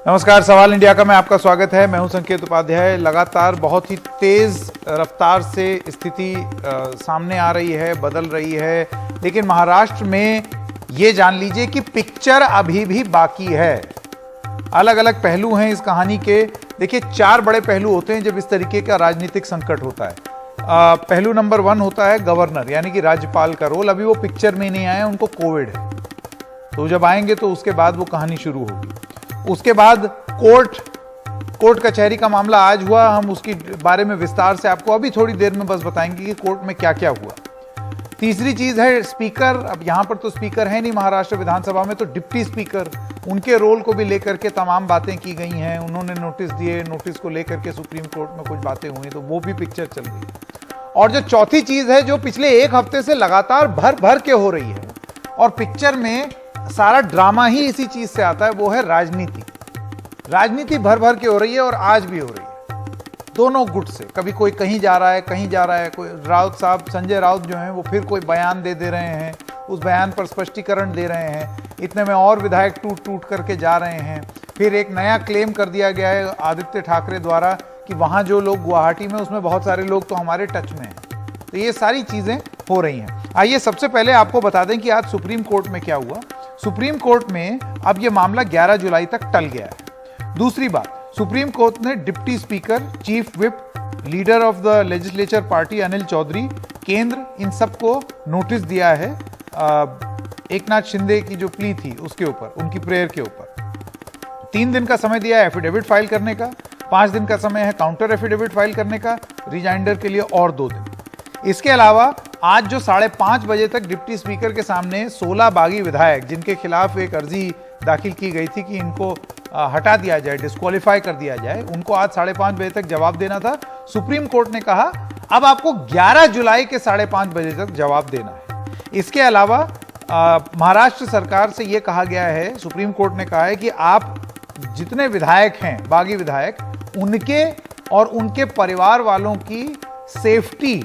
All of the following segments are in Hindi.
नमस्कार, सवाल इंडिया का में आपका स्वागत है। मैं हूं संकेत उपाध्याय। लगातार बहुत ही तेज रफ्तार से स्थिति सामने आ रही है, बदल रही है, लेकिन महाराष्ट्र में ये जान लीजिए कि पिक्चर अभी भी बाकी है। अलग अलग पहलू हैं इस कहानी के। देखिए, 4 बड़े पहलू होते हैं जब इस तरीके का राजनीतिक संकट होता है। पहलू नंबर 1 होता है गवर्नर, यानी कि राज्यपाल का रोल। अभी वो पिक्चर में नहीं आए, उनको कोविड है, तो जब आएंगे तो उसके बाद वो कहानी शुरू होगी। उसके बाद कोर्ट कचहरी का मामला आज हुआ। हम उसके बारे में विस्तार से आपको अभी थोड़ी देर में बस बताएंगे कि कोर्ट में क्या क्या हुआ। तीसरी चीज है स्पीकर। अब यहां पर तो स्पीकर है नहीं महाराष्ट्र विधानसभा में, तो डिप्टी स्पीकर, उनके रोल को भी लेकर के तमाम बातें की गई हैं। उन्होंने नोटिस दिए, नोटिस को लेकर के सुप्रीम कोर्ट में कुछ बातें हुई, तो वो भी पिक्चर चल रही है। और जो चौथी चीज है, जो पिछले 1 हफ्ते से लगातार भर के हो रही है और पिक्चर में सारा ड्रामा ही इसी चीज से आता है, वो है राजनीति। राजनीति भर के हो रही है और आज भी हो रही है, दोनों गुट से। कभी कोई कहीं जा रहा है, कहीं जा रहा है। कोई राउत साहब, संजय राउत जो हैं, वो फिर कोई बयान दे रहे हैं, उस बयान पर स्पष्टीकरण दे रहे हैं। इतने में और विधायक टूट करके जा रहे हैं। फिर एक नया क्लेम कर दिया गया है आदित्य ठाकरे द्वारा कि वहां जो लोग गुवाहाटी में, उसमें बहुत सारे लोग तो हमारे टच में हैं। तो ये सारी चीजें हो रही हैं। आइए सबसे पहले आपको बता दें कि आज सुप्रीम कोर्ट में क्या हुआ। सुप्रीम कोर्ट में अब यह मामला 11 जुलाई तक टल गया है। दूसरी बात, सुप्रीम कोर्ट ने deputy speaker, chief whip, leader of the legislature party Anil Chaudhary, केंद्र, इन सबको नोटिस दिया है एकनाथ शिंदे की जो प्ली थी उसके ऊपर, उनकी प्रेयर के ऊपर। 3 दिन का समय दिया है एफिडेविट फाइल करने का, 5 दिन का समय है काउंटर एफिडेविट फाइल करने का, रिजाइंडर के लिए और 2 दिन। इसके अलावा आज जो 5:30 बजे तक डिप्टी स्पीकर के सामने 16 बागी विधायक, जिनके खिलाफ एक अर्जी दाखिल की गई थी कि इनको हटा दिया जाए, डिस्क्वालीफाई कर दिया जाए, उनको आज 5:30 बजे तक जवाब देना था। सुप्रीम कोर्ट ने कहा अब आपको 11 जुलाई के 5:30 बजे तक जवाब देना है। इसके अलावा महाराष्ट्र सरकार से यह कहा गया है, सुप्रीम कोर्ट ने कहा है कि आप जितने विधायक हैं, बागी विधायक, उनके और उनके परिवार वालों की सेफ्टी,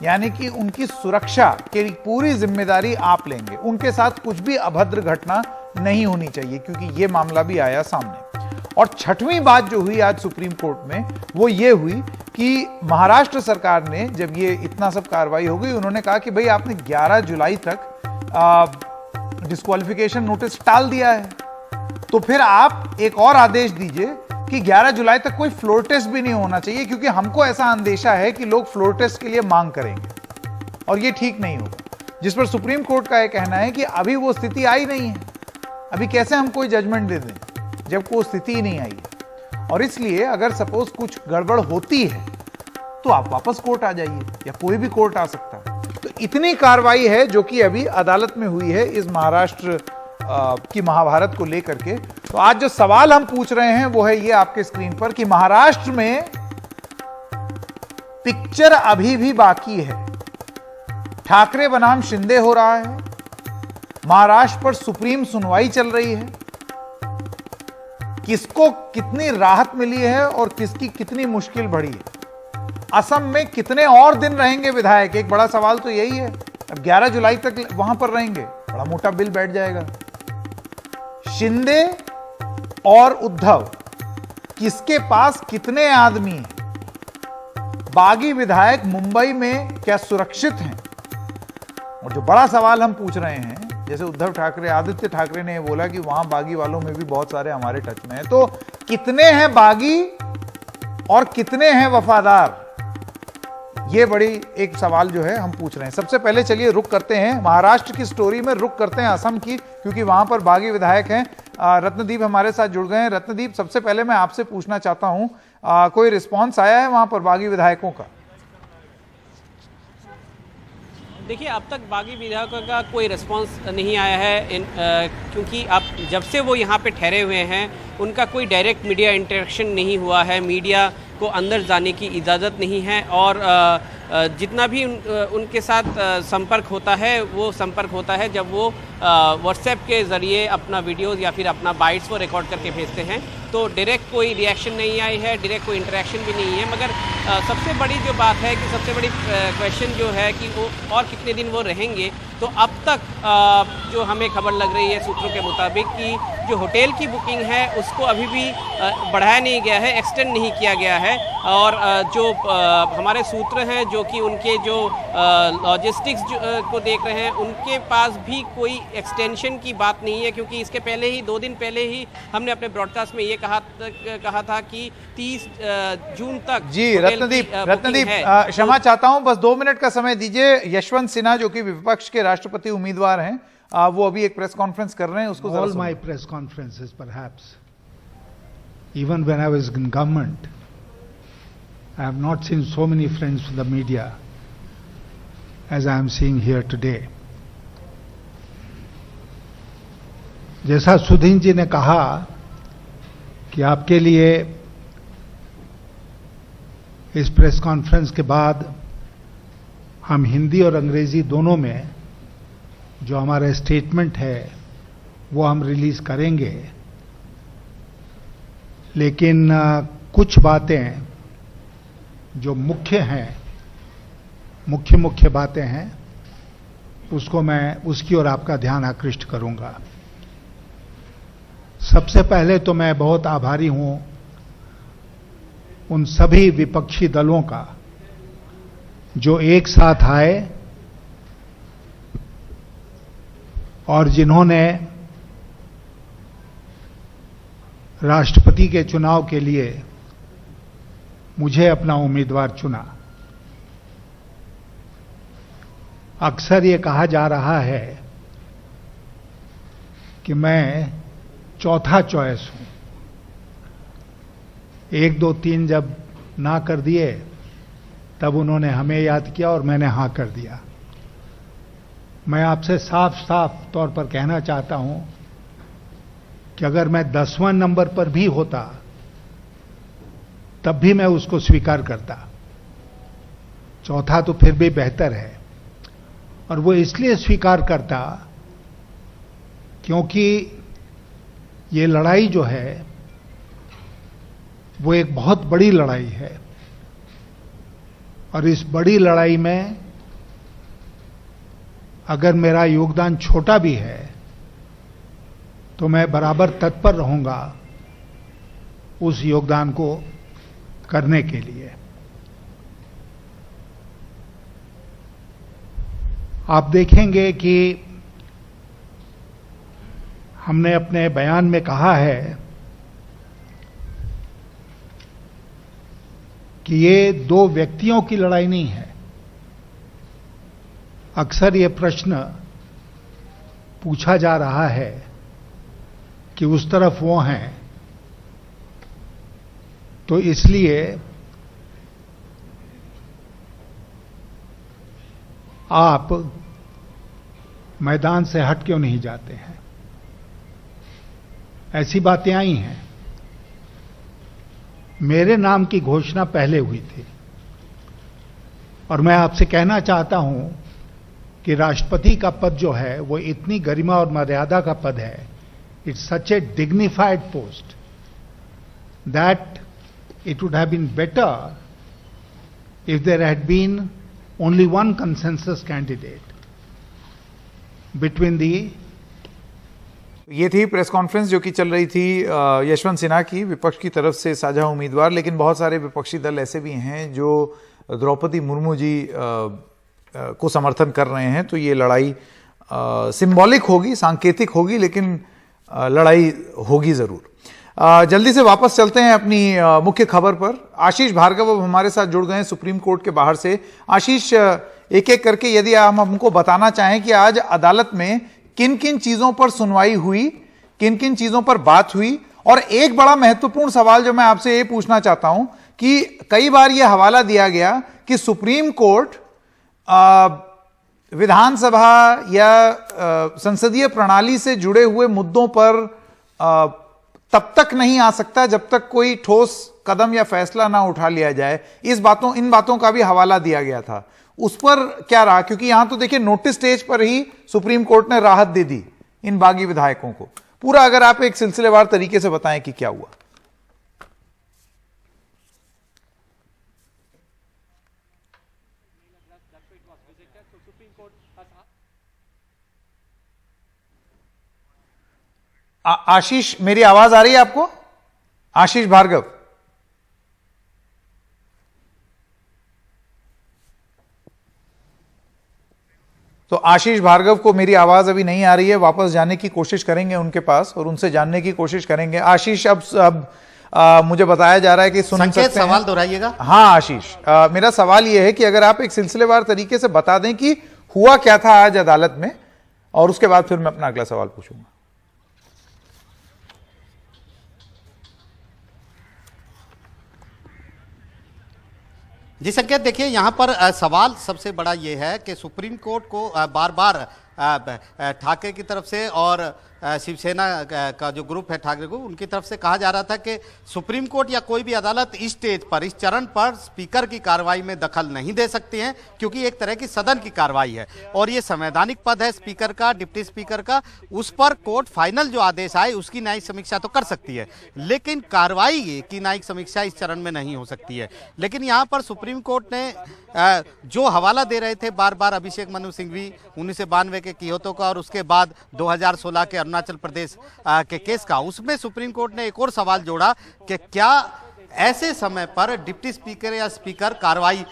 यानी कि उनकी सुरक्षा की पूरी जिम्मेदारी आप लेंगे। उनके साथ कुछ भी अभद्र घटना नहीं होनी चाहिए, क्योंकि यह मामला भी आया सामने। और 6वीं बात जो हुई आज सुप्रीम कोर्ट में, वो ये हुई कि महाराष्ट्र सरकार ने, जब ये इतना सब कार्रवाई हो गई, उन्होंने कहा कि भाई आपने 11 जुलाई तक डिस्क्वालिफिकेशन नोटिस टाल दिया है, तो फिर आप एक और आदेश दीजिए कि 11 जुलाई तक कोई फ्लोर टेस्ट भी नहीं होना चाहिए, क्योंकि हमको ऐसा अंदेशा है कि लोग फ्लोर टेस्ट के लिए मांग करेंगे और ये ठीक नहीं होगा। जिस पर सुप्रीम कोर्ट का यह कहना है कि अभी वो स्थिति आई नहीं है, अभी कैसे हम कोई जजमेंट दे दें जब कोई स्थिति ही नहीं आई है। और इसलिए अगर सपोज कुछ गड़बड़ होती है तो आप वापस कोर्ट आ जाइए, या कोई भी कोर्ट आ सकता है। तो इतनी कार्रवाई है जो कि अभी अदालत में हुई है इस महाराष्ट्र की महाभारत को लेकर के। तो आज जो सवाल हम पूछ रहे हैं वो है ये आपके स्क्रीन पर कि महाराष्ट्र में पिक्चर अभी भी बाकी है। ठाकरे बनाम शिंदे हो रहा है, महाराष्ट्र पर सुप्रीम सुनवाई चल रही है। किसको कितनी राहत मिली है और किसकी कितनी मुश्किल बढ़ी है। असम में कितने और दिन रहेंगे विधायक, एक बड़ा सवाल तो यही है। अब 11 जुलाई तक वहां पर रहेंगे, बड़ा मोटा बिल बैठ जाएगा। शिंदे और उद्धव, किसके पास कितने आदमी हैं। बागी विधायक मुंबई में क्या सुरक्षित हैं। और जो बड़ा सवाल हम पूछ रहे हैं, जैसे उद्धव ठाकरे, आदित्य ठाकरे ने बोला कि वहां बागी वालों में भी बहुत सारे हमारे टच में हैं, तो कितने हैं बागी और कितने हैं वफादार, ये बड़ी एक सवाल जो है हम पूछ रहे हैं। सबसे पहले चलिए रुक करते हैं महाराष्ट्र की स्टोरी में, रुक करते हैं असम की, क्योंकि वहां पर बागी विधायक हैं। रत्नदीप हमारे साथ जुड़ गए हैं। रत्नदीप, सबसे पहले मैं आपसे पूछना चाहता हूं, कोई रिस्पांस आया है वहां पर बागी विधायकों का? देखिए, अब तक बागी विधायकों का कोई रिस्पांस नहीं आया है, क्योंकि अब जब से वो यहाँ पे ठहरे हुए हैं उनका कोई डायरेक्ट मीडिया इंटरेक्शन नहीं हुआ है, मीडिया को अंदर जाने की इजाज़त नहीं है। और जितना भी उनके साथ संपर्क होता है, वो संपर्क होता है जब वो व्हाट्सएप के ज़रिए अपना वीडियोस या फिर अपना बाइट्स को रिकॉर्ड करके भेजते हैं। तो डायरेक्ट कोई रिएक्शन नहीं आई है, डायरेक्ट कोई इंटरेक्शन भी नहीं है। मगर सबसे बड़ी जो बात है कि सबसे बड़ी क्वेश्चन जो है कि वो और कितने दिन वो रहेंगे, तो अब तक जो हमें खबर लग रही है सूत्रों के मुताबिक कि जो होटल की बुकिंग है उसको अभी भी बढ़ाया नहीं गया है, एक्सटेंड नहीं किया गया है। और जो हमारे सूत्र हैं जो कि उनके जो लॉजिस्टिक्स को देख रहे हैं, उनके पास भी कोई एक्सटेंशन की बात नहीं है, क्योंकि इसके पहले ही 2 दिन पहले ही हमने अपने ब्रॉडकास्ट में ये कहा था कि 30 जून तक जी होटल रत्नदीप की रत्नदीप बुकिंग है। क्षमा चाहता हूं, बस 2 मिनट का समय दीजिए। यशवंत सिन्हा जो कि विपक्ष के राष्ट्रपति उम्मीदवार हैं, वो अभी एक प्रेस कॉन्फ्रेंस कर रहे हैं, उसको जरा All सुनिए। my press conferences, perhaps, even when I was in government, I have not seen so many friends from the media as I am seeing here today. जैसा सुधीन जी ने कहा कि आपके लिए इस प्रेस कॉन्फ्रेंस के बाद हम हिंदी और अंग्रेजी दोनों में जो हमारा स्टेटमेंट है वो हम रिलीज करेंगे, लेकिन कुछ बातें जो मुख्य बातें हैं उसको मैं उसकी ओर आपका ध्यान आकृष्ट करूंगा। सबसे पहले तो मैं बहुत आभारी हूं उन सभी विपक्षी दलों का जो एक साथ आए और जिन्होंने राष्ट्रपति के चुनाव के लिए मुझे अपना उम्मीदवार चुना। अक्सर ये कहा जा रहा है कि मैं चौथा चॉइस हूं। 1, 2, 3 जब ना कर दिए तब उन्होंने हमें याद किया और मैंने हां कर दिया। मैं आपसे साफ साफ तौर पर कहना चाहता हूं कि अगर मैं 10वां नंबर पर भी होता तब भी मैं उसको स्वीकार करता। चौथा तो फिर भी बेहतर है, और वो इसलिए स्वीकार करता क्योंकि ये लड़ाई जो है वो एक बहुत बड़ी लड़ाई है, और इस बड़ी लड़ाई में अगर मेरा योगदान छोटा भी है तो मैं बराबर तत्पर रहूंगा उस योगदान को करने के लिए। आप देखेंगे कि हमने अपने बयान में कहा है कि ये 2 व्यक्तियों की लड़ाई नहीं है। अक्सर ये प्रश्न पूछा जा रहा है कि उस तरफ वो हैं, तो इसलिए आप मैदान से हट क्यों नहीं जाते हैं। ऐसी बातें आई हैं। मेरे नाम की घोषणा पहले हुई थी, और मैं आपसे कहना चाहता हूं कि राष्ट्रपति का पद जो है वो इतनी गरिमा और मर्यादा का पद है, it's such a dignified post that it would have been better if there had been only one consensus candidate between the. ये थी प्रेस कॉन्फ्रेंस जो कि चल रही थी यशवंत सिन्हा की, विपक्ष की तरफ से साझा उम्मीदवार। लेकिन बहुत सारे विपक्षी दल ऐसे भी हैं जो द्रौपदी मुर्मू जी को समर्थन कर रहे हैं। तो ये लड़ाई सिंबॉलिक होगी, सांकेतिक होगी, लेकिन लड़ाई होगी जरूर। जल्दी से वापस चलते हैं अपनी मुख्य खबर पर। आशीष भार्गव अब हमारे साथ जुड़ गए हैं सुप्रीम कोर्ट के बाहर से। आशीष, एक एक करके यदि आप हमको बताना चाहें कि आज अदालत में किन किन चीजों पर सुनवाई हुई, किन किन चीजों पर बात हुई, और एक बड़ा महत्वपूर्ण सवाल जो मैं आपसे ये पूछना चाहता हूं कि कई बार यह हवाला दिया गया कि सुप्रीम कोर्ट विधानसभा या संसदीय प्रणाली से जुड़े हुए मुद्दों पर तब तक नहीं आ सकता जब तक कोई ठोस कदम या फैसला ना उठा लिया जाए। इन बातों का भी हवाला दिया गया था। उस पर क्या रहा? क्योंकि यहां तो देखिए नोटिस स्टेज पर ही सुप्रीम कोर्ट ने राहत दे दी इन बागी विधायकों को। पूरा अगर आप एक सिलसिलेवार तरीके से बताएं कि क्या हुआ। आशीष, मेरी आवाज आ रही है आपको? आशीष भार्गव, तो आशीष भार्गव को मेरी आवाज अभी नहीं आ रही है। वापस जाने की कोशिश करेंगे उनके पास और उनसे जानने की कोशिश करेंगे। आशीष, अब मुझे बताया जा रहा है कि सुन सकते हैं। सवाल दोहराइएगा। हाँ आशीष, मेरा सवाल यह है कि अगर आप एक सिलसिलेवार तरीके से बता दें कि हुआ क्या था आज अदालत में, और उसके बाद फिर मैं अपना अगला सवाल पूछूंगा। जी संकेत, देखिए यहाँ पर सवाल सबसे बड़ा ये है कि सुप्रीम कोर्ट को बार बार ठाकरे की तरफ से और शिवसेना का जो ग्रुप है ठाकरे ग्रुप, उनकी तरफ से कहा जा रहा था कि सुप्रीम कोर्ट या कोई भी अदालत इस स्टेज पर, इस चरण पर स्पीकर की कार्रवाई में दखल नहीं दे सकती है, क्योंकि एक तरह की सदन की कार्रवाई है और ये संवैधानिक पद है स्पीकर का, डिप्टी स्पीकर का। उस पर कोर्ट फाइनल जो आदेश आए उसकी न्यायिक समीक्षा तो कर सकती है, लेकिन कार्रवाई की न्यायिक समीक्षा इस चरण में नहीं हो सकती है। लेकिन यहाँ पर सुप्रीम कोर्ट ने जो हवाला दे रहे थे बार बार अभिषेक मनु सिंघवी 1992 के कियोतो का और उसके बाद 2016 के अरुणाचल प्रदेश के केस का, उसमें सुप्रीम कोर्ट ने एक और सवाल जोड़ा कि क्या ऐसे समय पर डिप्टी स्पीकर या स्पीकर कार्रवाई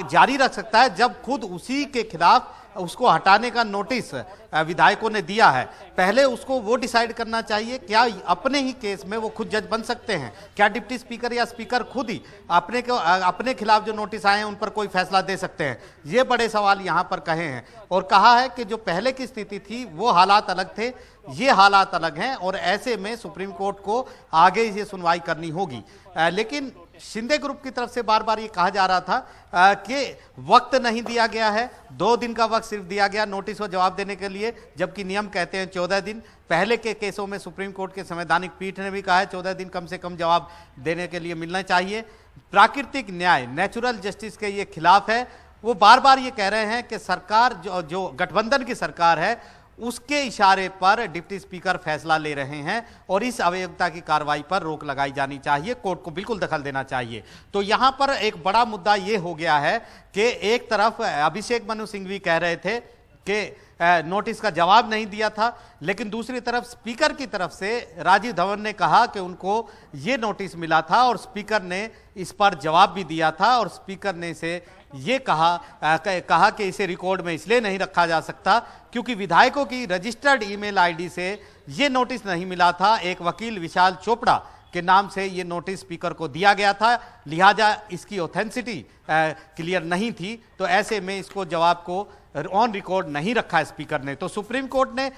जारी रख सकता है जब खुद उसी के खिलाफ उसको हटाने का नोटिस विधायकों ने दिया है। पहले उसको वो डिसाइड करना चाहिए क्या अपने ही केस में वो खुद जज बन सकते हैं, क्या डिप्टी स्पीकर या स्पीकर खुद ही अपने खिलाफ जो नोटिस आए हैं उन पर कोई फैसला दे सकते हैं। ये बड़े सवाल यहाँ पर कहे हैं और कहा है कि जो पहले की स्थिति थी वो हालात अलग थे, ये हालात अलग हैं और ऐसे में सुप्रीम कोर्ट को आगे ये सुनवाई करनी होगी। लेकिन शिंदे ग्रुप की तरफ से बार बार ये कहा जा रहा था कि वक्त नहीं दिया गया है, 2 दिन का वक्त सिर्फ दिया गया नोटिस और जवाब देने के लिए, जबकि नियम कहते हैं 14 दिन। पहले के केसों में सुप्रीम कोर्ट के संवैधानिक पीठ ने भी कहा है 14 दिन कम से कम जवाब देने के लिए मिलना चाहिए। प्राकृतिक न्याय, नेचुरल जस्टिस के ये खिलाफ है। वो बार बार ये कह रहे हैं कि सरकार जो गठबंधन की सरकार है उसके इशारे पर डिप्टी स्पीकर फैसला ले रहे हैं और इस अवैधता की कार्रवाई पर रोक लगाई जानी चाहिए, कोर्ट को बिल्कुल दखल देना चाहिए। तो यहां पर एक बड़ा मुद्दा यह हो गया है कि एक तरफ अभिषेक मनु सिंघवी कह रहे थे कि नोटिस का जवाब नहीं दिया था, लेकिन दूसरी तरफ स्पीकर की तरफ से राजीव धवन ने कहा कि उनको ये नोटिस मिला था और स्पीकर ने इस पर जवाब भी दिया था और स्पीकर ने इसे ये कहा कि इसे रिकॉर्ड में इसलिए नहीं रखा जा सकता क्योंकि विधायकों की रजिस्टर्ड ईमेल आईडी से ये नोटिस नहीं मिला था। एक वकील विशाल चोपड़ा के नाम से ये नोटिस स्पीकर को दिया गया था, लिहाजा इसकी ऑथेंटिसिटी क्लियर नहीं थी, तो ऐसे में इसको जवाब को ऑन रिकॉर्ड नहीं रखा है स्पीकर ने। तो सुप्रीम कोर्ट ने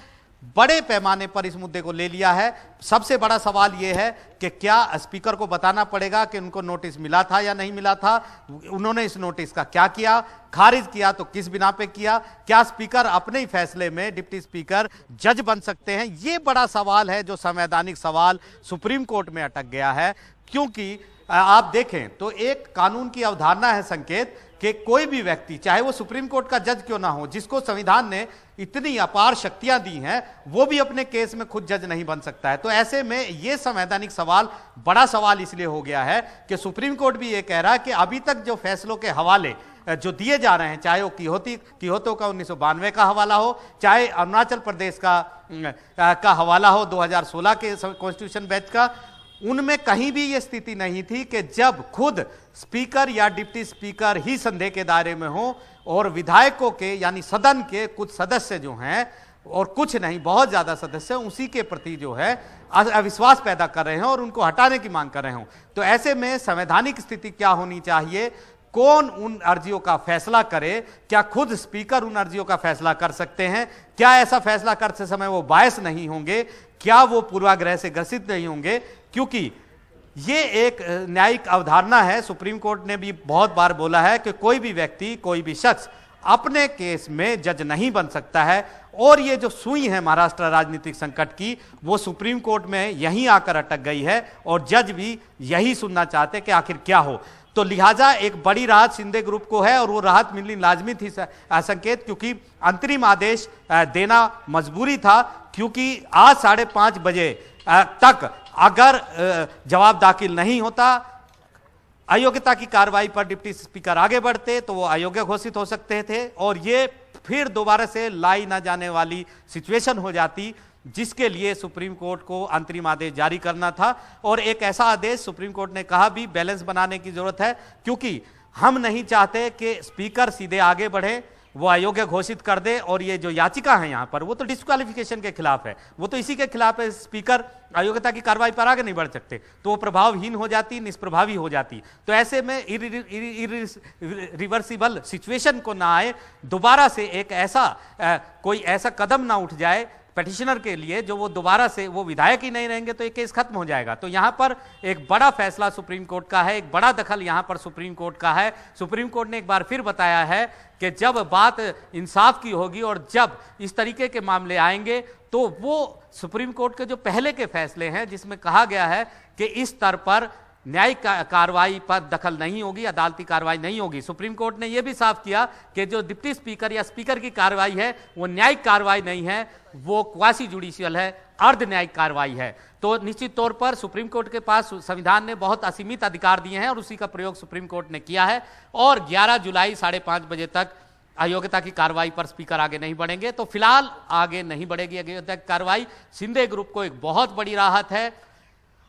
बड़े पैमाने पर इस मुद्दे को ले लिया है। सबसे बड़ा सवाल यह है कि क्या स्पीकर को बताना पड़ेगा कि उनको नोटिस मिला था या नहीं मिला था, उन्होंने इस नोटिस का क्या किया, खारिज किया तो किस बिना पे किया, क्या स्पीकर अपने ही फैसले में डिप्टी स्पीकर जज बन सकते हैं। यह बड़ा सवाल है जो संवैधानिक सवाल सुप्रीम कोर्ट में अटक गया है। क्योंकि आप देखें तो एक कानून की अवधारणा है संकेत कि कोई भी व्यक्ति चाहे वो सुप्रीम कोर्ट का जज क्यों ना हो, जिसको संविधान ने इतनी अपार शक्तियां दी हैं, वो भी अपने केस में खुद जज नहीं बन सकता है। तो ऐसे में ये संवैधानिक सवाल बड़ा सवाल इसलिए हो गया है कि सुप्रीम कोर्ट भी ये कह रहा है कि अभी तक जो फैसलों के हवाले जो दिए जा रहे हैं, चाहे वो कियोतो का 1992 का हवाला हो, चाहे अरुणाचल प्रदेश का हवाला हो 2016 के कॉन्स्टिट्यूशन बेंच का, उनमें कहीं भी यह स्थिति नहीं थी कि जब खुद स्पीकर या डिप्टी स्पीकर ही संदेह के दायरे में हो और विधायकों के यानी सदन के कुछ सदस्य जो हैं, और कुछ नहीं बहुत ज्यादा सदस्य उसी के प्रति जो है अविश्वास पैदा कर रहे हैं और उनको हटाने की मांग कर रहे हो। तो ऐसे में संवैधानिक स्थिति क्या होनी चाहिए, कौन उन अर्जियों का फैसला करे, क्या खुद स्पीकर उन अर्जियों का फैसला कर सकते हैं, क्या ऐसा फैसला करते समय वो बायस नहीं होंगे, क्या वो पूर्वाग्रह से ग्रसित नहीं होंगे, क्योंकि ये एक न्यायिक अवधारणा है। सुप्रीम कोर्ट ने भी बहुत बार बोला है कि कोई भी व्यक्ति, कोई भी शख्स अपने केस में जज नहीं बन सकता है। और ये जो सुई है महाराष्ट्र राजनीतिक संकट की, वो सुप्रीम कोर्ट में यहीं आकर अटक गई है और जज भी यही सुनना चाहते कि आखिर क्या हो। तो लिहाजा एक बड़ी राहत शिंदे ग्रुप को है और वो राहत मिलनी लाजमी थी संकेत, क्योंकि अंतरिम आदेश देना मजबूरी था, क्योंकि आज 5:30 बजे तक अगर जवाब दाखिल नहीं होता, अयोग्यता की कार्रवाई पर डिप्टी स्पीकर आगे बढ़ते तो वो अयोग्य घोषित हो सकते थे और ये फिर दोबारा से लाई ना जाने वाली सिचुएशन हो जाती। जिसके लिए सुप्रीम कोर्ट को अंतरिम आदेश जारी करना था। और एक ऐसा आदेश सुप्रीम कोर्ट ने कहा भी बैलेंस बनाने की जरूरत है, क्योंकि हम नहीं चाहते कि स्पीकर सीधे आगे बढ़े, वो अयोग्य घोषित कर दे, और ये जो याचिका है यहां पर वो तो डिस्क्वालिफिकेशन के खिलाफ है, वो तो इसी के खिलाफ है। स्पीकर अयोग्यता की कार्रवाई पर आगे नहीं बढ़ सकते, तो वो प्रभावहीन हो जाती, निष्प्रभावी हो जाती। तो ऐसे में रिवर्सिबल सिचुएशन को ना आए, दोबारा से एक ऐसा कोई ऐसा कदम ना उठ जाए पेटिशनर के लिए जो वो दोबारा से वो विधायक ही नहीं रहेंगे तो ये केस खत्म हो जाएगा। तो यहां पर एक बड़ा फैसला सुप्रीम कोर्ट का है, एक बड़ा दखल यहां पर सुप्रीम कोर्ट का है। सुप्रीम कोर्ट ने एक बार फिर बताया है कि जब बात इंसाफ की होगी और जब इस तरीके के मामले आएंगे तो वो सुप्रीम कोर्ट के जो पहले के फैसले हैं जिसमें कहा गया है कि इस स्तर पर न्यायिक कार्रवाई पर दखल नहीं होगी, अदालती कार्रवाई नहीं होगी। सुप्रीम कोर्ट ने यह भी साफ किया कि जो डिप्टी स्पीकर या स्पीकर की कार्रवाई है वो न्यायिक कार्रवाई नहीं है, वो क्वासी जुडिशियल है, अर्ध न्यायिक कार्रवाई है। तो निश्चित तौर पर सुप्रीम कोर्ट के पास संविधान ने बहुत असीमित अधिकार दिए हैं और उसी का प्रयोग सुप्रीम कोर्ट ने किया है। और 11 जुलाई 5:30 बजे तक अयोग्यता की कार्रवाई पर स्पीकर आगे नहीं बढ़ेंगे। तो फिलहाल आगे नहीं बढ़ेगी अयोग्यता की कार्रवाई। शिंदे ग्रुप को एक बहुत बड़ी राहत है।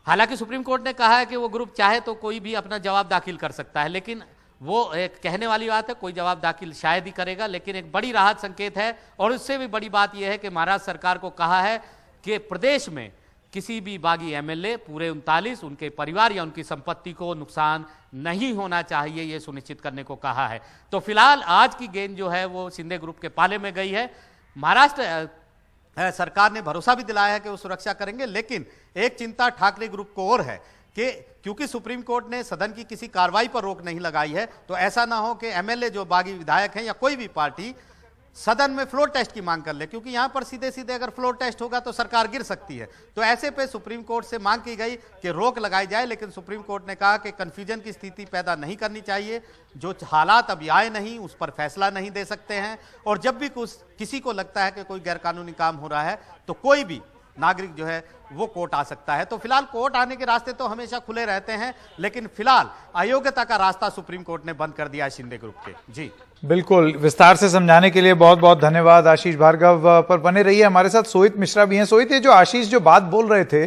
हालांकि सुप्रीम कोर्ट ने कहा है कि वो ग्रुप चाहे तो कोई भी अपना जवाब दाखिल कर सकता है, लेकिन वो एक कहने वाली बात है, कोई जवाब दाखिल शायद ही करेगा, लेकिन एक बड़ी राहत संकेत है। और उससे भी बड़ी बात यह है कि महाराष्ट्र सरकार को कहा है कि प्रदेश में किसी भी बागी एमएलए पूरे 39 उनके परिवार या उनकी संपत्ति को नुकसान नहीं होना चाहिए, यह सुनिश्चित करने को कहा है। तो फिलहाल आज की गेंद जो है वो शिंदे ग्रुप के पाले में गई है। महाराष्ट्र सरकार ने भरोसा भी दिलाया है कि वो सुरक्षा करेंगे, लेकिन एक चिंता ठाकरे ग्रुप को और है कि क्योंकि सुप्रीम कोर्ट ने सदन की किसी कार्रवाई पर रोक नहीं लगाई है, तो ऐसा ना हो कि एमएलए जो बागी विधायक हैं या कोई भी पार्टी सदन में फ्लोर टेस्ट की मांग कर ले, क्योंकि यहां पर सीधे सीधे अगर फ्लोर टेस्ट होगा तो सरकार गिर सकती है। तो ऐसे पे सुप्रीम कोर्ट से मांग की गई कि रोक लगाई जाए, लेकिन सुप्रीम कोर्ट ने कहा कि कंफ्यूजन की स्थिति पैदा नहीं करनी चाहिए। जो हालात अभी आए नहीं उस पर फैसला नहीं दे सकते हैं, और जब भी किसी को लगता है कि कोई गैरकानूनी काम हो रहा है तो कोई भी नागरिक जो है वो कोर्ट आ सकता है। तो फिलहाल कोर्ट आने के रास्ते तो हमेशा खुले रहते हैं, लेकिन फिलहाल अयोग्यता का रास्ता सुप्रीम कोर्ट ने बंद कर दिया शिंदे ग्रुप के। जी बिल्कुल, विस्तार से समझाने के लिए बहुत बहुत धन्यवाद आशीष भार्गव। पर बने रहिए हमारे साथ। सोहित मिश्रा भी हैं। सोहित, ये जो आशीष जो बात बोल रहे थे,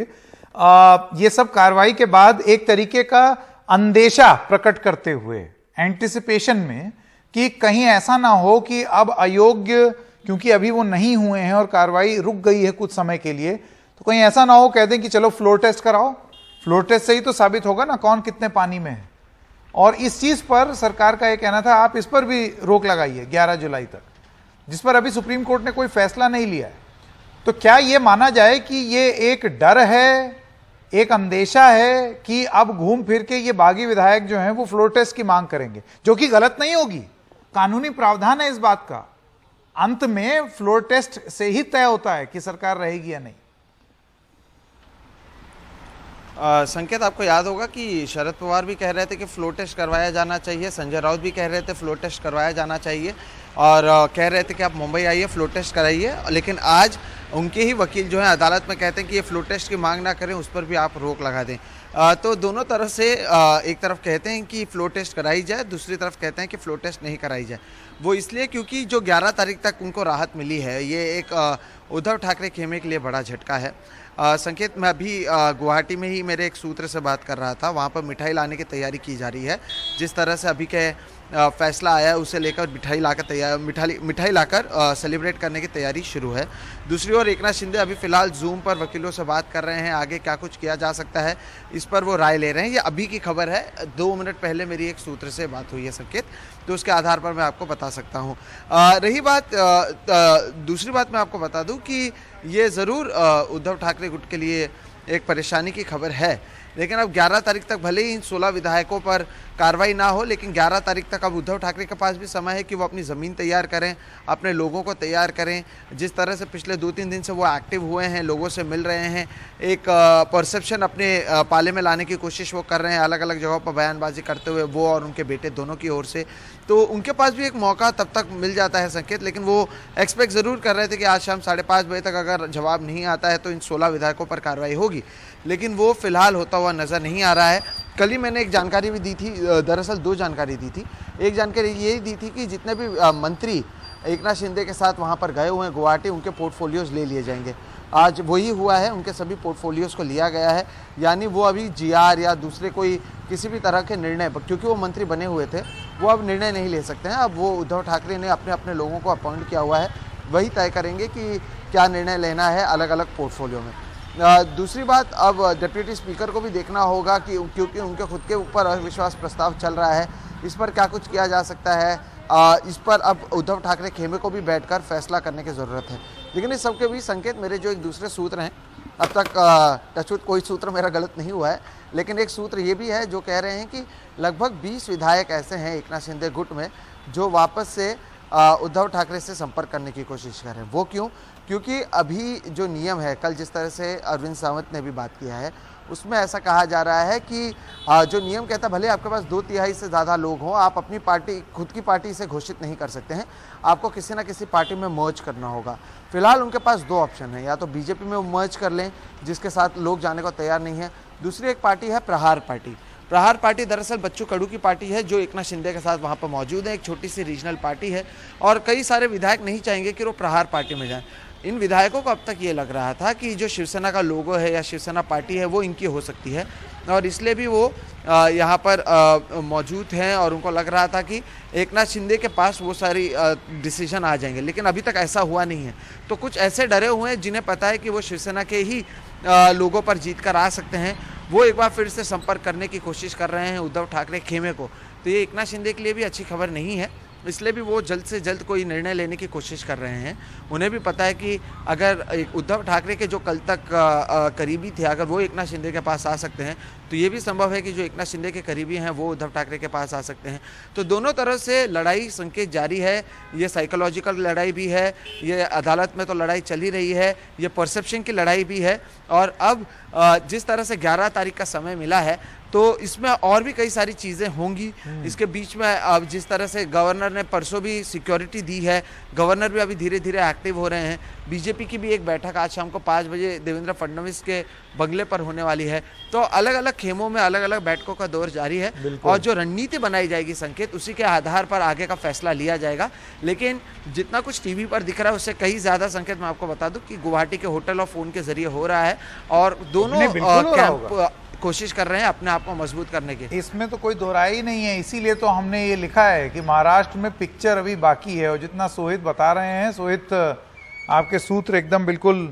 ये सब कार्रवाई के बाद एक तरीके का अंदेशा प्रकट करते हुए, एंटिसिपेशन में, कि कहीं ऐसा ना हो कि अब अयोग्य, क्योंकि अभी वो नहीं हुए हैं और कार्रवाई रुक गई है कुछ समय के लिए, तो कहीं ऐसा ना हो कह दें कि चलो फ्लोर टेस्ट कराओ, फ्लोर टेस्ट से ही तो साबित होगा ना कौन कितने पानी में है। और इस चीज पर सरकार का यह कहना था आप इस पर भी रोक लगाइए 11 जुलाई तक, जिस पर अभी सुप्रीम कोर्ट ने कोई फैसला नहीं लिया है। तो क्या यह माना जाए कि ये एक डर है, एक अंदेशा है कि अब घूम फिर के ये बागी विधायक जो हैं वो फ्लोर टेस्ट की मांग करेंगे, जो कि गलत नहीं होगी, कानूनी प्रावधान है इस बात का। अंत में फ्लोर टेस्ट से ही तय होता है कि सरकार रहेगी या नहीं। संकेत, आपको याद होगा कि शरद पवार भी कह रहे थे कि फ्लोर टेस्ट करवाया जाना चाहिए, संजय राउत भी कह रहे थे फ्लोर टेस्ट करवाया जाना चाहिए, और कह रहे थे कि आप मुंबई आइए फ्लोर टेस्ट कराइए। लेकिन आज उनके ही वकील जो हैं अदालत में कहते हैं कि ये फ्लोर टेस्ट की मांग ना करें, उस पर भी आप रोक लगा दें। तो दोनों तरफ से एक तरफ कहते हैं कि फ्लोर टेस्ट कराई जाए, दूसरी तरफ कहते हैं कि फ्लोर टेस्ट नहीं कराई जाए। वो इसलिए क्योंकि जो 11 तारीख तक उनको राहत मिली है, ये एक उद्धव ठाकरे खेमे के लिए बड़ा झटका है। संकेत, मैं अभी गुवाहाटी में ही मेरे एक सूत्र से बात कर रहा था, वहाँ पर मिठाई लाने की तैयारी की जा रही है। जिस तरह से अभी के फैसला आया उसे लेकर मिठाई लाकर सेलिब्रेट करने की तैयारी शुरू है। दूसरी ओर एकनाथ शिंदे अभी फिलहाल जूम पर वकीलों से बात कर रहे हैं, आगे क्या कुछ किया जा सकता है इस पर वो राय ले रहे हैं। ये अभी की खबर है, 2 मिनट पहले मेरी एक सूत्र से बात हुई है संकेत, तो उसके आधार पर मैं आपको बता सकता हूँ। रही बात दूसरी बात, मैं आपको बता दूँ कि ये ज़रूर उद्धव ठाकरे गुट के लिए एक परेशानी की खबर है, लेकिन अब 11 तारीख तक भले ही इन 16 विधायकों पर कार्रवाई ना हो, लेकिन 11 तारीख तक अब उद्धव ठाकरे के पास भी समय है कि वो अपनी ज़मीन तैयार करें, अपने लोगों को तैयार करें। जिस तरह से पिछले 2-3 दिन से वो एक्टिव हुए हैं, लोगों से मिल रहे हैं, एक परसेप्शन अपने पाले में लाने की कोशिश वो कर रहे हैं, अलग अलग जगहों पर बयानबाजी करते हुए, वो और उनके बेटे दोनों की ओर से। तो उनके पास भी एक मौका तब तक मिल जाता है संकेत, लेकिन वो एक्सपेक्ट ज़रूर कर रहे थे कि आज शाम 5:30 बजे तक अगर जवाब नहीं आता है तो इन 16 विधायकों पर कार्रवाई होगी, लेकिन वो फिलहाल होता हुआ नज़र नहीं आ रहा है। कल ही मैंने एक जानकारी भी दी थी, दरअसल 2 जानकारी दी थी। एक जानकारी ये दी थी कि जितने भी मंत्री एकनाथ शिंदे के साथ वहाँ पर गए हुए हैं गुवाहाटी, उनके पोर्टफोलियोज ले लिए जाएंगे। आज वही हुआ है, उनके सभी पोर्टफोलियोज़ को लिया गया है। यानी वो अभी जीआर या दूसरे कोई किसी भी तरह के निर्णय, क्योंकि वो मंत्री बने हुए थे, वो अब निर्णय नहीं ले सकते हैं। अब वो उद्धव ठाकरे ने अपने अपने लोगों को अपॉइंट किया हुआ है, वही तय करेंगे कि क्या निर्णय लेना है अलग अलग पोर्टफोलियो में। दूसरी बात, अब डिप्टी स्पीकर को भी देखना होगा कि क्योंकि उनके खुद के ऊपर अविश्वास प्रस्ताव चल रहा है, इस पर क्या कुछ किया जा सकता है, इस पर अब उद्धव ठाकरे खेमे को भी बैठकर फैसला करने की ज़रूरत है। लेकिन इस सबके भी संकेत मेरे जो एक दूसरे सूत्र हैं, अब तक टचवुड कोई सूत्र मेरा गलत नहीं हुआ है, लेकिन एक सूत्र ये भी है जो कह रहे हैं कि लगभग 20 विधायक ऐसे हैं एकनाथ शिंदे गुट में जो वापस से उद्धव ठाकरे से संपर्क करने की कोशिश कर रहे हैं। वो क्यों? क्योंकि अभी जो नियम है, कल जिस तरह से अरविंद सावंत ने भी बात किया है, उसमें ऐसा कहा जा रहा है कि जो नियम कहता है भले आपके पास 2/3 से ज़्यादा लोग हों, आप अपनी पार्टी, खुद की पार्टी से घोषित नहीं कर सकते हैं, आपको किसी ना किसी पार्टी में मर्ज करना होगा। फिलहाल उनके पास 2 ऑप्शन है, या तो बीजेपी में मर्ज कर लें जिसके साथ लोग जाने को तैयार नहीं है, दूसरी एक पार्टी है प्रहार पार्टी। प्रहार पार्टी दरअसल बच्चू कडू की पार्टी है जो एकनाथ शिंदे के साथ वहाँ पर मौजूद है, एक छोटी सी रीजनल पार्टी है और कई सारे विधायक नहीं चाहेंगे कि वो प्रहार पार्टी में जाएं। इन विधायकों को अब तक ये लग रहा था कि जो शिवसेना का लोगो है या शिवसेना पार्टी है वो इनकी हो सकती है और इसलिए भी वो यहाँ पर मौजूद हैं और उनको लग रहा था कि एकनाथ शिंदे के पास वो सारी डिसीजन आ जाएंगे, लेकिन अभी तक ऐसा हुआ नहीं है। तो कुछ ऐसे डरे हुए हैं जिन्हें पता है कि वो शिवसेना के ही लोगों पर जीत कर आ सकते हैं, वो एक बार फिर से संपर्क करने की कोशिश कर रहे हैं उद्धव ठाकरे खेमे को। तो ये एकनाथ शिंदे के लिए भी अच्छी खबर नहीं है, इसलिए भी वो जल्द से जल्द कोई निर्णय लेने की कोशिश कर रहे हैं। उन्हें भी पता है कि अगर उद्धव ठाकरे के जो कल तक करीबी थे, अगर वो एकनाथ शिंदे के पास आ सकते हैं तो ये भी संभव है कि जो एकनाथ शिंदे के करीबी हैं वो उद्धव ठाकरे के पास आ सकते हैं। तो दोनों तरफ से लड़ाई संकेत जारी है, ये साइकोलॉजिकल लड़ाई भी है, ये अदालत में तो लड़ाई चल ही रही है, ये परसेप्शन की लड़ाई भी है। और अब जिस तरह से 11 तारीख का समय मिला है तो इसमें और भी कई सारी चीज़ें होंगी। इसके बीच में अब जिस तरह से गवर्नर ने परसों भी सिक्योरिटी दी है, गवर्नर भी अभी धीरे धीरे एक्टिव हो रहे हैं। बीजेपी की भी एक बैठक आज शाम को 5 बजे देवेंद्र फडणवीस के बंगले पर होने वाली है। तो अलग अलग खेमों में अलग अलग बैठकों का दौर जारी है और जो रणनीति बनाई जाएगी संकेत, उसी के आधार पर आगे का फैसला लिया जाएगा। लेकिन जितना कुछ टीवी पर दिख रहा है उससे कहीं ज़्यादा संकेत मैं आपको बता दूं कि गुवाहाटी के होटल और फ़ोन के जरिए हो रहा है और दोनों कैंप कोशिश कर रहे हैं अपने आप को मजबूत करने की। इसमें तो कोई दोहराई ही नहीं है, इसीलिए तो हमने ये लिखा है कि महाराष्ट्र में पिक्चर अभी बाकी है। और जितना सोहित बता रहे हैं, सोहित आपके सूत्र एकदम बिल्कुल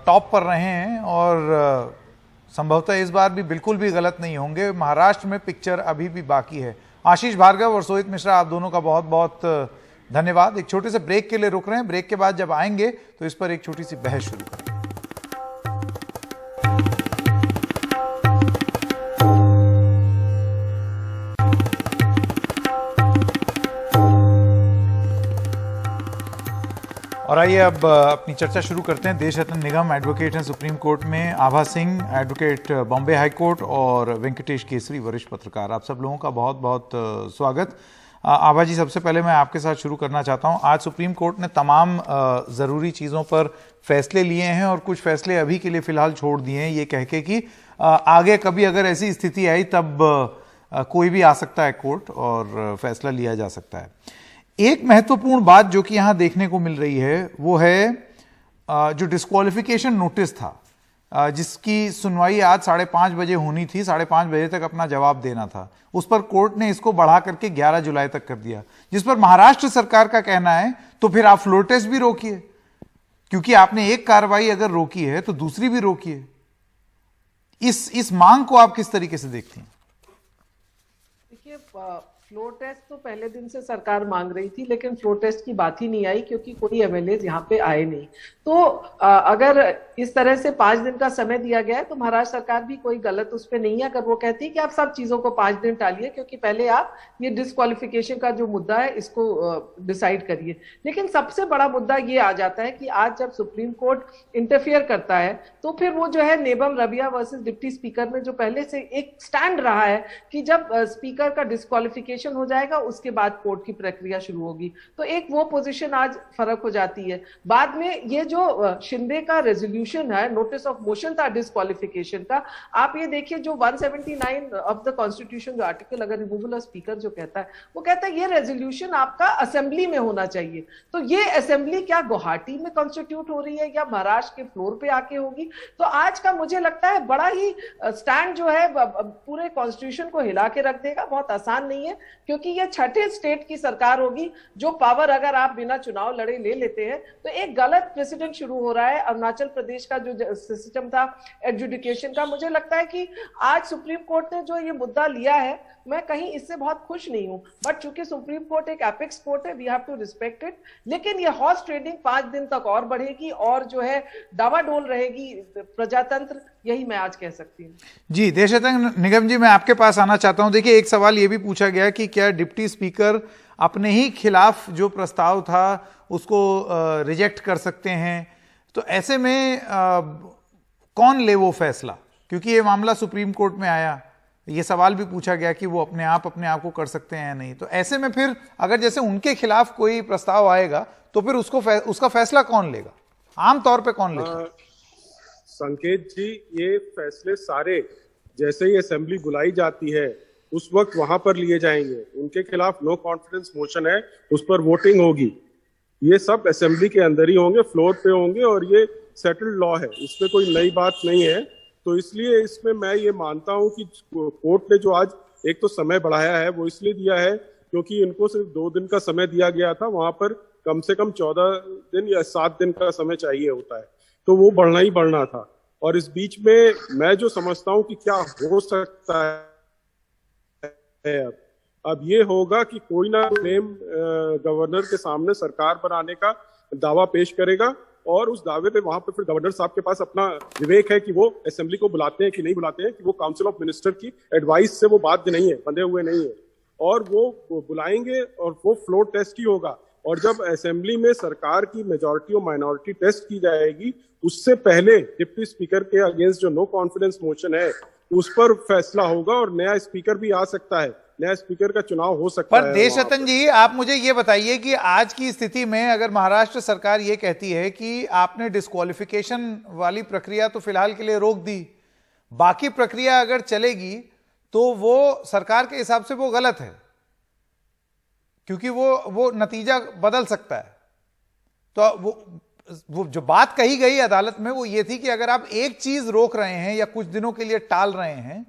टॉप पर रहे हैं और संभवतः इस बार भी बिल्कुल भी गलत नहीं होंगे। महाराष्ट्र में पिक्चर अभी भी बाकी है। आशीष भार्गव और सोहित मिश्रा, आप दोनों का बहुत बहुत धन्यवाद। एक छोटे से ब्रेक के लिए रुक रहे हैं, ब्रेक के बाद जब आएंगे तो इस पर एक छोटी सी बहस शुरू करेंगे। और आइए अब अपनी चर्चा शुरू करते हैं। देश रत्न निगम एडवोकेट हैं सुप्रीम कोर्ट में, Abha Singh advocate Bombay High Court और वेंकटेश केसरी वरिष्ठ पत्रकार। आप सब लोगों का बहुत बहुत स्वागत। आभा जी, सबसे पहले मैं आपके साथ शुरू करना चाहता हूं। आज सुप्रीम कोर्ट ने तमाम ज़रूरी चीज़ों पर फैसले लिए हैं और कुछ फैसले अभी के लिए फ़िलहाल छोड़ दिए हैं, ये कह के कि आगे कभी अगर ऐसी स्थिति आई तब कोई भी आ सकता है कोर्ट और फैसला लिया जा सकता है। एक महत्वपूर्ण बात जो कि यहां देखने को मिल रही है वो है जो डिस्क्वालिफिकेशन नोटिस था, जिसकी सुनवाई आज 5:30 बजे होनी थी, 5:30 बजे तक अपना जवाब देना था, उस पर कोर्ट ने इसको बढ़ा करके 11 जुलाई तक कर दिया, जिस पर महाराष्ट्र सरकार का कहना है तो फिर आप फ्लोर टेस्ट भी रोकिए, क्योंकि आपने एक कार्रवाई अगर रोकी है तो दूसरी भी रोकिए। इस मांग को आप किस तरीके से देखती हैं? देखिए, फ्लोर टेस्ट तो पहले दिन से सरकार मांग रही थी, लेकिन फ्लोर टेस्ट की बात ही नहीं आई क्योंकि कोई एमएलए यहाँ पे आए नहीं। तो अगर इस तरह से 5 दिन का समय दिया गया है तो महाराष्ट्र सरकार भी कोई गलत उस पर नहीं है अगर वो कहती है कि आप सब चीजों को 5 दिन टालिए, क्योंकि पहले आप ये डिस्क्वालिफिकेशन का जो मुद्दा है इसको डिसाइड करिए। लेकिन सबसे बड़ा मुद्दा ये आ जाता है कि आज जब सुप्रीम कोर्ट इंटरफियर करता है तो फिर वो जो है नेबम रबिया वर्सेस डिप्टी स्पीकर में जो पहले से एक स्टैंड रहा है कि जब स्पीकर का डिस्क्वालिफिकेशन डिस्क्वालिफिकेशन हो जाएगा, उसके बाद कोर्ट की प्रक्रिया शुरू होगी। तो एक वो पोजीशन आज फर्क हो जाती है। बाद में ये जो शिंदे का रेजोल्यूशन है, नोटिस ऑफ मोशन था डिस्क्वालिफिकेशन का, आप ये देखिए जो 179 ऑफ द कॉन्स्टिट्यूशन जो आर्टिकल, अगर रिमूवल ऑफ स्पीकर जो कहता है, वो कहता है ये रेजोल्यूशन आपका असेंबली में होना चाहिए। तो ये असेंबली क्या गुवाहाटी में कॉन्स्टिट्यूट हो रही है या महाराष्ट्र के फ्लोर पे आके होगी? तो आज का मुझे लगता है बड़ा ही स्टैंड जो है पूरे कॉन्स्टिट्यूशन को हिला के रख देगा। बहुत आसान नहीं है, क्योंकि ये छठे स्टेट की सरकार होगी जो पावर अगर आप बिना चुनाव लड़े ले लेते हैं तो एक गलत प्रेसिडेंट शुरू हो रहा है। अरुणाचल प्रदेश का जो सिस्टम था एडजुडिकेशन का, मुझे लगता है कि आज सुप्रीम कोर्ट ने जो ये मुद्दा लिया है, मैं कहीं इससे बहुत खुश नहीं हूं। बट चूंकि सुप्रीम कोर्ट एक एपिक्स कोर्ट है, we have to respect it. लेकिन ये हॉर्स ट्रेडिंग 5 दिन तक और बढ़ेगी और जो है डावाडोल रहेगी प्रजातंत्र, यही मैं आज कह सकती हूँ। जी, देशरत्न निगम जी, मैं आपके पास आना चाहता हूं। देखिए, एक सवाल ये भी पूछा गया कि क्या डिप्टी स्पीकर अपने ही खिलाफ जो प्रस्ताव था उसको रिजेक्ट कर सकते हैं? तो ऐसे में कौन ले वो फैसला, क्योंकि ये मामला सुप्रीम कोर्ट में आया, ये सवाल भी पूछा गया कि वो अपने आप को कर सकते हैं या नहीं। तो ऐसे में फिर अगर जैसे उनके खिलाफ कोई प्रस्ताव आएगा तो फिर उसका फैसला कौन लेगा, आमतौर पे कौन लेगा? संकेत जी, ये फैसले सारे जैसे ही असेंबली बुलाई जाती है उस वक्त वहां पर लिए जाएंगे। उनके खिलाफ नो कॉन्फिडेंस मोशन है, उस पर वोटिंग होगी। ये सब असेंबली के अंदर ही होंगे, फ्लोर पे होंगे, और ये सेटल्ड लॉ है, इसमें कोई नई बात नहीं है। तो इसलिए इसमें मैं ये मानता हूं कि कोर्ट ने जो आज एक तो समय बढ़ाया है, वो इसलिए दिया है क्योंकि इनको सिर्फ 2 दिन का समय दिया गया था, वहां पर कम से कम 14 दिन या 7 दिन का समय चाहिए होता है, तो वो बढ़ना ही बढ़ना था। और इस बीच में मैं जो समझता हूं कि क्या हो सकता है, अब ये होगा कि कोई ना नेम गवर्नर के सामने सरकार बनाने का दावा पेश करेगा, और उस दावे पे वहां पे फिर गवर्नर साहब के पास अपना विवेक है कि वो असेंबली को बुलाते हैं कि नहीं बुलाते हैं, कि वो काउंसिल ऑफ मिनिस्टर की एडवाइस से वो बाध्य नहीं है, बंधे हुए नहीं है, और वो बुलाएंगे और वो फ्लोर टेस्ट ही होगा। और जब असेंबली में सरकार की मेजॉरिटी और माइनॉरिटी टेस्ट की जाएगी, उससे पहले डिप्टी स्पीकर के अगेंस्ट जो नो कॉन्फिडेंस मोशन है उस पर फैसला होगा, और नया स्पीकर भी आ सकता है, नया स्पीकर का चुनाव हो सकता है। पर देशरत्न जी, आप मुझे ये बताइए कि आज की स्थिति में अगर महाराष्ट्र सरकार ये कहती है कि आपने डिस्क्वालिफिकेशन वाली प्रक्रिया तो फिलहाल के लिए रोक दी, बाकी प्रक्रिया अगर चलेगी तो वो सरकार के हिसाब से वो गलत है, क्योंकि वो नतीजा बदल सकता है। तो वो जो बात कही गई अदालत में वो ये थी कि अगर आप एक चीज रोक रहे हैं या कुछ दिनों के लिए टाल रहे हैं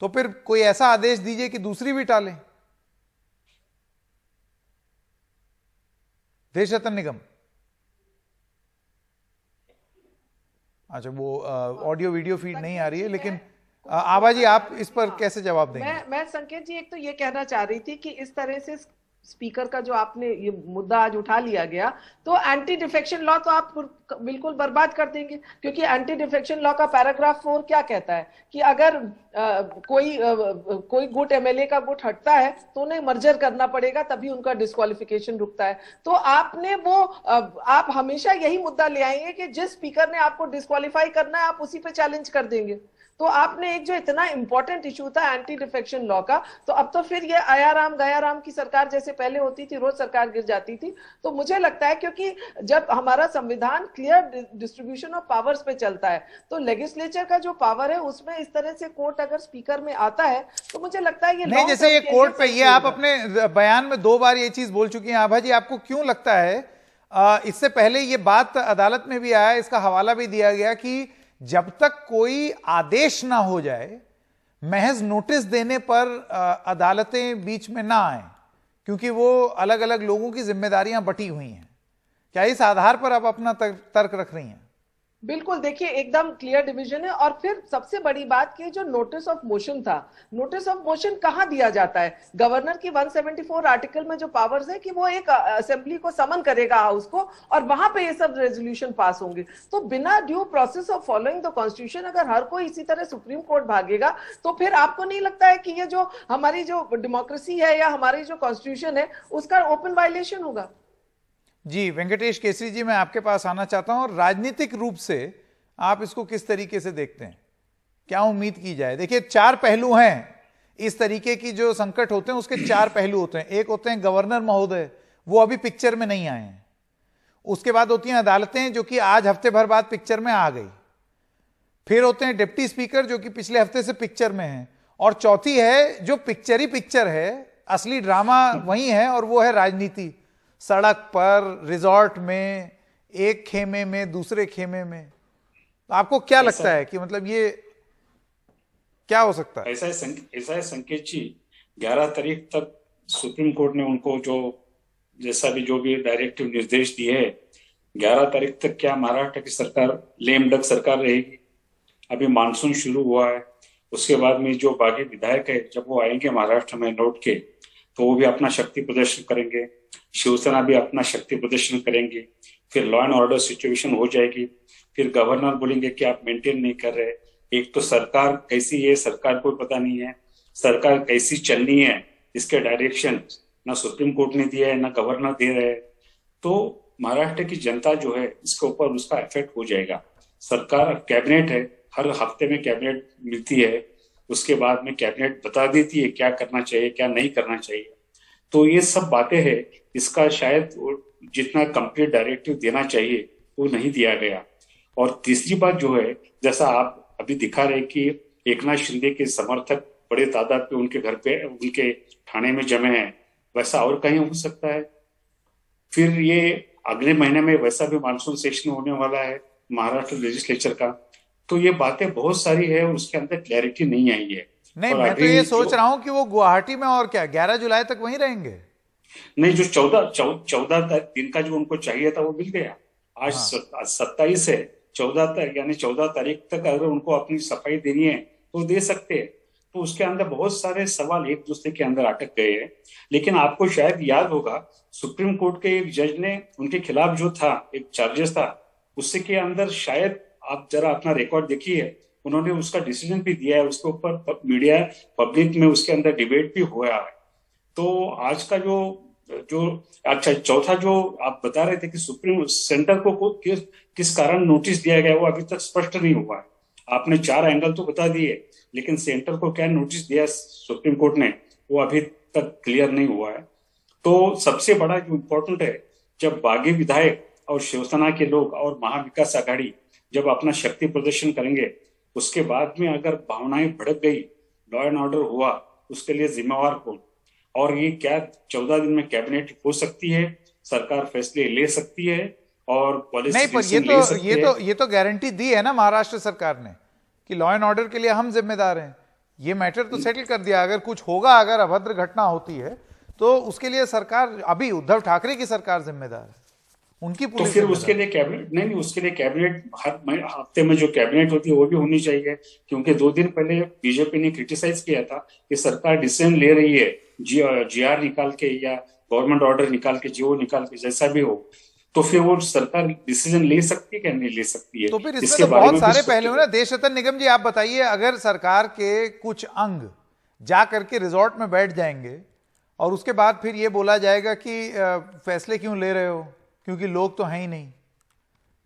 तो फिर कोई ऐसा आदेश दीजिए कि दूसरी भी टालें। देशरत्न निगम, अच्छा, वो ऑडियो वीडियो फीड नहीं आ रही है, लेकिन आभा जी आप इस पर कैसे जवाब देंगे? मैं संकेत जी एक तो ये कहना चाह रही थी कि इस तरह से स्पीकर का जो आपने ये मुद्दा आज उठा लिया गया, तो एंटी डिफेक्शन लॉ तो आप बिल्कुल बर्बाद कर देंगे, क्योंकि एंटी डिफेक्शन लॉ का पैराग्राफ 4 क्या कहता है कि अगर कोई गुट एमएलए का गुट हटता है तो उन्हें मर्जर करना पड़ेगा, तभी उनका डिस्क्वालिफिकेशन रुकता है। तो आपने आप हमेशा यही मुद्दा ले आएंगे कि जिस स्पीकर ने आपको डिस्क्वालीफाई करना है आप उसी पे चैलेंज कर देंगे। तो आपने एक जो इतना इंपॉर्टेंट इशू था एंटी डिफेक्शन लॉ का, तो अब तो फिर ये आया राम गया राम की सरकार जैसे पहले होती थी, रोज सरकार गिर जाती थी। तो मुझे लगता है क्योंकि जब हमारा संविधान क्लियर डिस्ट्रीब्यूशन ऑफ पावर्स पे चलता है, तो लेजिस्लेचर का जो पावर है उसमें इस तरह से कोर्ट अगर स्पीकर में आता है तो मुझे लगता है ये नहीं, जैसे ये कोर्ट पे, ये आप अपने बयान में 2 बार ये चीज बोल चुकी हैं आभा जी, आपको क्यों लगता है इससे पहले ये बात अदालत में भी आया, इसका हवाला भी दिया गया कि जब तक कोई आदेश ना हो जाए, महज नोटिस देने पर अदालतें बीच में ना आए, क्योंकि वो अलग अलग लोगों की जिम्मेदारियां बटी हुई हैं। क्या इस आधार पर आप अपना तर्क रख रही हैं? बिल्कुल, देखिए एकदम क्लियर डिवीजन है। और फिर सबसे बड़ी बात कि जो नोटिस ऑफ मोशन था, नोटिस ऑफ मोशन कहां दिया जाता है? गवर्नर की 174 आर्टिकल में जो पावर्स है कि वो एक असेंबली को समन करेगा हाउस को, और वहां पे ये सब रेजोल्यूशन पास होंगे। तो बिना due process of following the constitution अगर हर कोई इसी तरह सुप्रीम कोर्ट भागेगा, तो फिर आपको नहीं लगता है कि ये जो हमारी जो डेमोक्रेसी है या हमारी जो कॉन्स्टिट्यूशन है उसका ओपन वायलेशन होगा? जी, वेंकटेश केसरी जी, मैं आपके पास आना चाहता हूं, और राजनीतिक रूप से आप इसको किस तरीके से देखते हैं, क्या उम्मीद की जाए? देखिए 4 पहलू हैं इस तरीके की जो संकट होते हैं उसके 4 पहलू होते हैं। एक होते हैं गवर्नर महोदय, वो अभी पिक्चर में नहीं आए हैं। उसके बाद होती हैं अदालतें, जो कि आज हफ्ते भर बाद पिक्चर में आ गई। फिर होते हैं डिप्टी स्पीकर, जो कि पिछले हफ्ते से पिक्चर में है। और चौथी है जो पिक्चर ही पिक्चर है, असली ड्रामा वही है, और वो है राजनीति। सड़क पर, रिजॉर्ट में, एक खेमे में, दूसरे खेमे में। आपको क्या लगता है कि मतलब ये क्या हो सकता है? ऐसा है संकेत जी, 11 तारीख तक सुप्रीम कोर्ट ने उनको जो भी डायरेक्टिव निर्देश दिए है, 11 तारीख तक क्या महाराष्ट्र की सरकार लेम डक सरकार रहेगी? अभी मानसून शुरू हुआ है, उसके बाद में जो बागी विधायक है जब वो आएंगे महाराष्ट्र में लौट के, तो वो भी अपना शक्ति प्रदर्शन करेंगे, शिवसेना भी अपना शक्ति प्रदर्शन करेंगे, फिर लॉ एंड ऑर्डर सिचुएशन हो जाएगी। फिर गवर्नर बोलेंगे कि आप मेंटेन नहीं कर रहे। एक तो सरकार कैसी है, सरकार को पता नहीं है, सरकार कैसी चलनी है, इसके डायरेक्शन ना सुप्रीम कोर्ट ने दिया है ना गवर्नर दे रहे हैं। तो महाराष्ट्र की जनता जो है इसके ऊपर उसका इफेक्ट हो जाएगा। सरकार कैबिनेट है, हर हफ्ते में कैबिनेट मिलती है, उसके बाद में कैबिनेट बता देती है क्या करना चाहिए क्या नहीं करना चाहिए। तो ये सब बातें हैं, इसका शायद जितना कंप्लीट डायरेक्टिव देना चाहिए वो नहीं दिया गया। और तीसरी बात जो है, जैसा आप अभी दिखा रहे कि एकनाथ शिंदे के समर्थक बड़े तादाद पे उनके घर पे, उनके थाने में जमे हैं, वैसा और कहीं हो सकता है। फिर ये अगले महीने में वैसा भी मानसून सेशन होने वाला है महाराष्ट्र लेजिस्लेचर का। तो ये बातें बहुत सारी है और उसके अंदर क्लैरिटी नहीं आई है। नहीं, मैं तो ये सोच रहा हूं कि वो गुवाहाटी में और क्या 11 जुलाई तक वहीं रहेंगे। नहीं, जो 14 दिन का जो उनको चाहिए था वो मिल गया। आज 27 है, 14 तक यानी 14 तारीख तक अगर उनको अपनी सफाई देनी है तो दे सकते हैं। तो उसके अंदर बहुत सारे सवाल एक दूसरे के अंदर अटक गए हैं। लेकिन आपको शायद याद होगा, सुप्रीम कोर्ट के एक जज ने उनके खिलाफ जो था एक चार्जेस था, उससे के अंदर शायद आप जरा अपना रिकॉर्ड देखिए, उन्होंने उसका डिसीजन भी दिया है, उसके ऊपर मीडिया पब्लिक में उसके अंदर डिबेट भी हुआ है। तो आज का जो अच्छा चौथा जो आप बता रहे थे कि सुप्रीम सेंटर को किस कारण नोटिस दिया गया, वो अभी तक स्पष्ट नहीं हुआ है। आपने 4 एंगल तो बता दिए, लेकिन सेंटर को क्या नोटिस दिया सुप्रीम कोर्ट ने, वो अभी तक क्लियर नहीं हुआ है। तो सबसे बड़ा जो इम्पोर्टेंट है, जब बागी विधायक और शिवसेना के लोग और महाविकास आघाड़ी जब अपना शक्ति प्रदर्शन करेंगे, उसके बाद में अगर भावनाएं भड़क गई, लॉ एंड ऑर्डर हुआ, उसके लिए जिम्मेवार कौन? और ये क्या 14 दिन में कैबिनेट हो सकती है, सरकार फैसले ले सकती है और पॉलिसी नहीं, पर ये तो गारंटी दी है ना महाराष्ट्र सरकार ने कि लॉ एंड ऑर्डर के लिए हम जिम्मेदार हैं। ये मैटर तो सेटल कर दिया। अगर कुछ होगा, अगर अभद्र घटना होती है तो उसके लिए सरकार, अभी उद्धव ठाकरे की सरकार जिम्मेदार है, उनकी तो फिर उसके लिए कैबिनेट नहीं, उसके लिए कैबिनेट हर हफ्ते में जो कैबिनेट होती है वो भी होनी चाहिए। क्योंकि 2 दिन पहले बीजेपी ने क्रिटिसाइज किया था कि सरकार डिसीजन ले रही है जीआर निकाल के या गवर्नमेंट ऑर्डर निकाल के, जीओ निकाल के, जैसा भी हो, तो फिर वो सरकार डिसीजन ले सकती है क्या नहीं ले सकती है? तो फिर इसमें तो बहुत सारे पहलू हैं ना। देशरतन निगम जी, आप बताइए, अगर सरकार के कुछ अंग जा करके रिजॉर्ट में बैठ जाएंगे और उसके बाद फिर ये बोला जाएगा कि फैसले क्यों ले रहे हो, क्योंकि लोग तो हैं ही नहीं,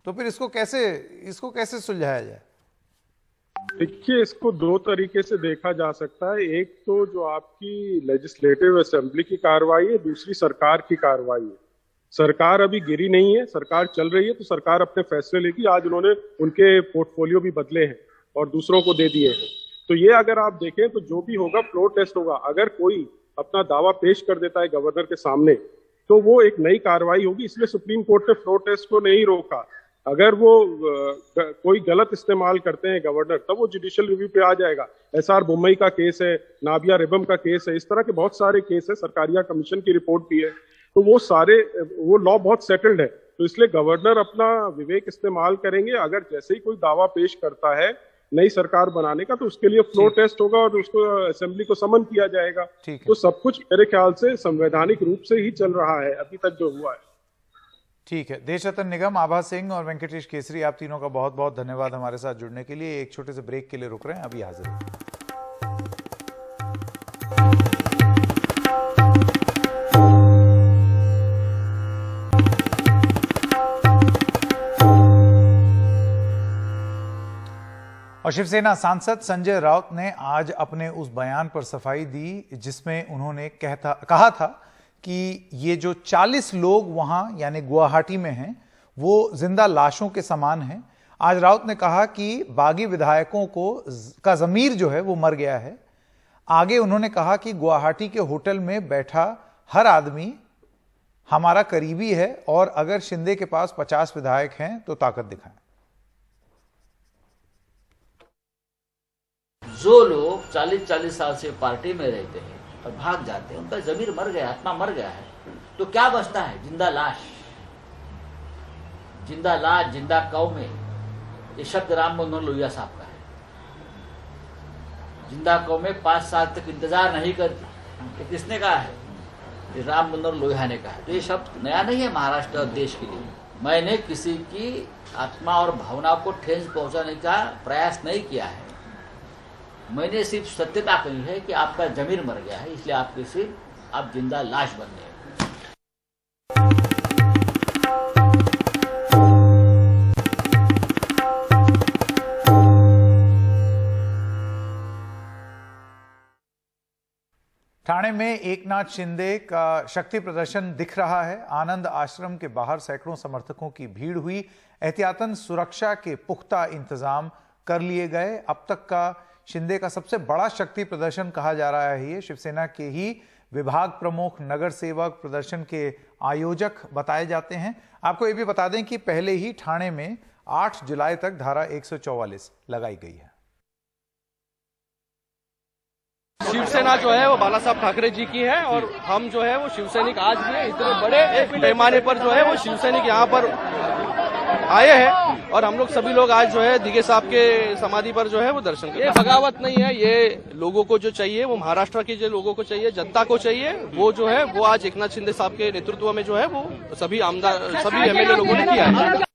तो फिर इसको कैसे सुलझाया जाए? देखिए, इसको 2 तरीके से देखा जा सकता है। एक तो जो आपकी लेजिस्लेटिव असेंबली की कार्रवाई है, दूसरी सरकार की कार्रवाई है। सरकार अभी गिरी नहीं है, सरकार चल रही है, तो सरकार अपने फैसले लेगी। आज उन्होंने उनके पोर्टफोलियो भी बदले हैं और दूसरों को दे दिए हैं। तो ये अगर आप देखें तो जो भी होगा फ्लोर टेस्ट होगा। अगर कोई अपना दावा पेश कर देता है गवर्नर के सामने तो वो एक नई कार्रवाई होगी। इसलिए सुप्रीम कोर्ट ने फ्लोर टेस्ट को नहीं रोका। अगर वो कोई गलत इस्तेमाल करते हैं गवर्नर, तब वो जुडिशियल रिव्यू पे आ जाएगा। एसआर बुम्मई का केस है, नाबिया रिबम का केस है, इस तरह के बहुत सारे केस है, सरकारिया कमीशन की रिपोर्ट भी है। तो वो लॉ बहुत सेटल्ड है। तो इसलिए गवर्नर अपना विवेक इस्तेमाल करेंगे। अगर जैसे ही कोई दावा पेश करता है नई सरकार बनाने का, तो उसके लिए फ्लोर टेस्ट होगा और उसको असेंबली को समन किया जाएगा। तो सब कुछ मेरे ख्याल से संवैधानिक रूप से ही चल रहा है अभी तक जो हुआ है। ठीक है। देशरतन निगम, आभा सिंह और वेंकटेश केसरी, आप तीनों का बहुत बहुत धन्यवाद हमारे साथ जुड़ने के लिए। एक छोटे से ब्रेक के लिए रुक रहे हैं, अभी हाजिर हैं। और शिवसेना सांसद संजय राउत ने आज अपने उस बयान पर सफाई दी जिसमें उन्होंने कहा था कि ये जो 40 लोग वहां यानी गुवाहाटी में हैं वो जिंदा लाशों के समान हैं। आज राउत ने कहा कि बागी विधायकों का ज़मीर जो है वो मर गया है। आगे उन्होंने कहा कि गुवाहाटी के होटल में बैठा हर आदमी हमारा करीबी है और अगर शिंदे के पास 50 विधायक हैं तो ताकत दिखाएं। जो लोग 40-40 साल से पार्टी में रहते हैं और भाग जाते हैं, उनका जमीर मर गया, आत्मा मर गया है, तो क्या बचता है? जिंदा लाश, जिंदा लाश, जिंदा कौमें। ये शब्द राम मनोहर लोहिया साहब का है। जिंदा कौमें 5 साल तक इंतजार नहीं करती, ये किसने कहा है? ये राम मनोहर लोहिया ने कहा है। तो ये शब्द नया नहीं है महाराष्ट्र और देश के लिए। मैंने किसी की आत्मा और भावना को ठेस पहुंचाने का प्रयास नहीं किया है। मैंने सिर्फ सत्यता कही है कि आपका जमीर मर गया है, इसलिए आपके सिर्फ आप जिंदा लाश बन गए। ठाणे में एकनाथ शिंदे का शक्ति प्रदर्शन दिख रहा है। आनंद आश्रम के बाहर सैकड़ों समर्थकों की भीड़ हुई। एहतियातन सुरक्षा के पुख्ता इंतजाम कर लिए गए। अब तक का शिंदे का सबसे बड़ा शक्ति प्रदर्शन कहा जा रहा है। ये शिवसेना के ही विभाग प्रमुख, नगर सेवक, प्रदर्शन के आयोजक बताए जाते हैं। आपको ये भी बता दें कि पहले ही ठाणे में 8 जुलाई तक धारा 144 लगाई गई है। शिवसेना जो है वो बाला साहब ठाकरे जी की है और हम जो है वो शिवसैनिक आज भी इतने बड़े पैमाने पर जो है वो शिवसैनिक यहाँ पर आए हैं और हम लोग सभी लोग आज जो है दिघे साहब के समाधि पर जो है वो दर्शन करें। ये बगावत नहीं है, ये लोगों को जो चाहिए वो महाराष्ट्र के जो लोगों को चाहिए, जनता को चाहिए, वो जो है वो आज एकनाथ शिंदे साहब के नेतृत्व में जो है वो सभी एमएलए लोगों ने किया है।